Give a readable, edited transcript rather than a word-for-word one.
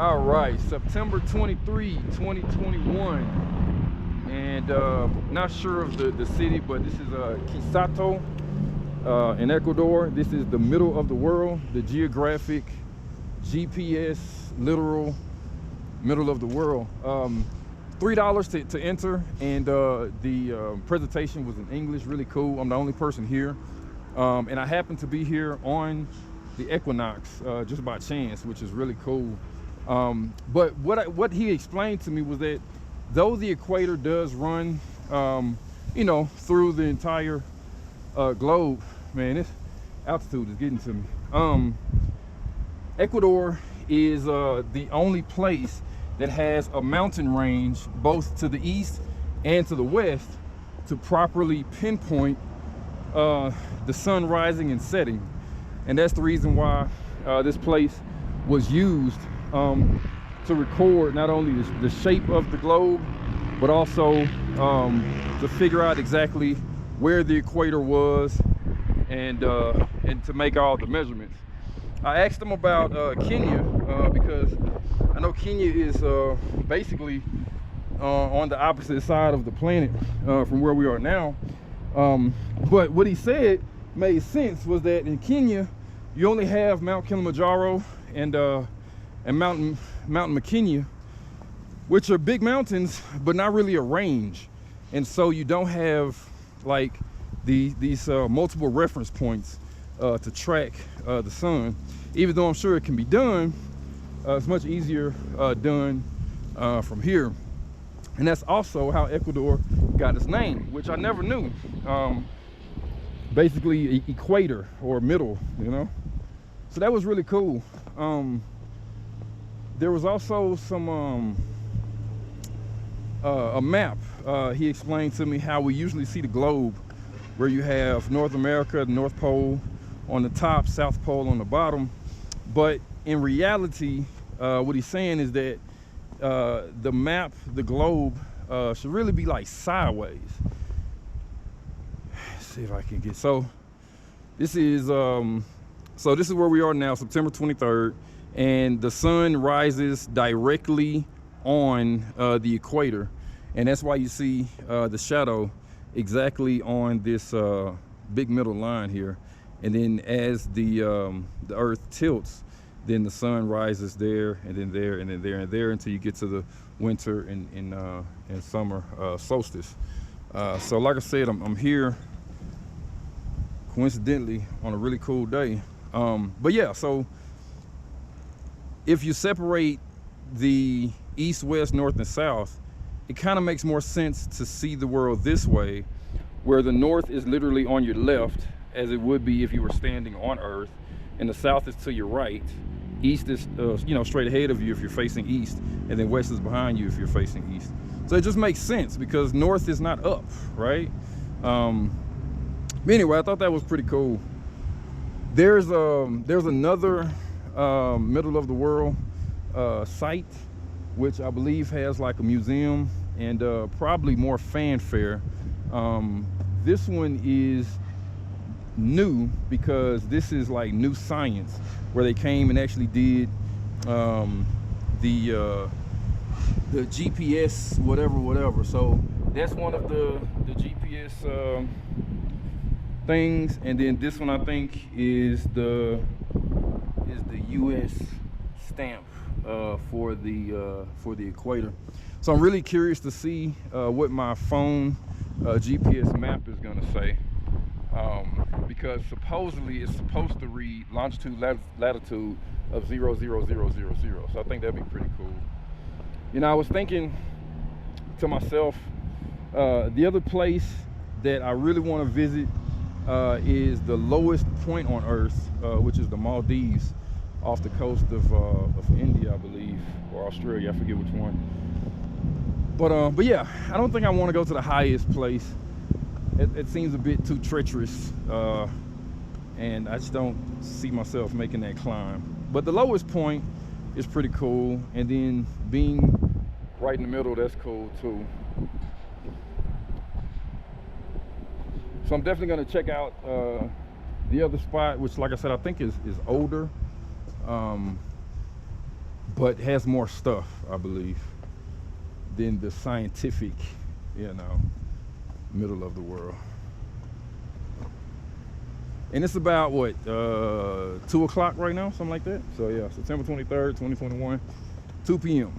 All right, September 23, 2021. And not sure of the city, but this is Quito in Ecuador. This is the middle of the world, the geographic GPS literal middle of the world. $3 to enter, and the presentation was in English, really cool. I'm the only person here, and I happen to be here on the equinox just by chance, which is really cool. But what he explained to me was that though the equator does run, through the entire globe, man, this altitude is getting to me. Ecuador is the only place that has a mountain range both to the east and to the west to properly pinpoint the sun rising and setting. And that's the reason why this place was used to record not only the shape of the globe, but also to figure out exactly where the equator was and to make all the measurements. I asked him about Kenya because I know Kenya is basically on the opposite side of the planet from where we are now. But what he said made sense, was that in Kenya you only have Mount Kilimanjaro and Mountain Makenya, which are big mountains, but not really a range. And so you don't have like these multiple reference points to track the sun. Even though I'm sure it can be done, it's much easier done from here. And that's also how Ecuador got its name, which I never knew. Basically equator or middle, So that was really cool. There was also some a map. He explained to me how we usually see the globe, where you have North America, the North Pole on the top, South Pole on the bottom. But in reality, what he's saying is that the map, the globe, should really be like sideways. Let's see if I can get, so this is where we are now, September 23rd, and the sun rises directly on the equator, and that's why you see the shadow exactly on this big middle line here. And then as the earth tilts, then the sun rises there, and then there, and then there, and there, until you get to the winter and summer solstice. So like I said, I'm here coincidentally on a really cool day. But yeah, so if you separate the east, west, north, and south, it kind of makes more sense to see the world this way, where the north is literally on your left, as it would be if you were standing on Earth, and the south is to your right. East is straight ahead of you if you're facing east, and then west is behind you if you're facing east. So it just makes sense because north is not up, right? But anyway, I thought that was pretty cool. There's another middle of the world site, which I believe has like a museum and probably more fanfare. This one is new because this is like new science, where they came and actually did the GPS whatever. So that's one of the GPS things, and then this one I think is the US stamp for the equator. So I'm really curious to see what my phone GPS map is gonna say, because supposedly it's supposed to read longitude, latitude of 00000. So I think that'd be pretty cool. I was thinking to myself, the other place that I really want to visit is the lowest point on Earth, which is the Maldives, off the coast of India, I believe, or Australia, I forget which one. But yeah, I don't think I want to go to the highest place. It seems a bit too treacherous, and I just don't see myself making that climb. But the lowest point is pretty cool, and then being right in the middle, that's cool too. So I'm definitely going to check out the other spot, which, like I said, I think is older. but has more stuff, I believe, than the scientific, you know, middle of the world. And it's about what, 2 o'clock right now, something like that. So yeah, September 23rd, 2021, 2 p.m.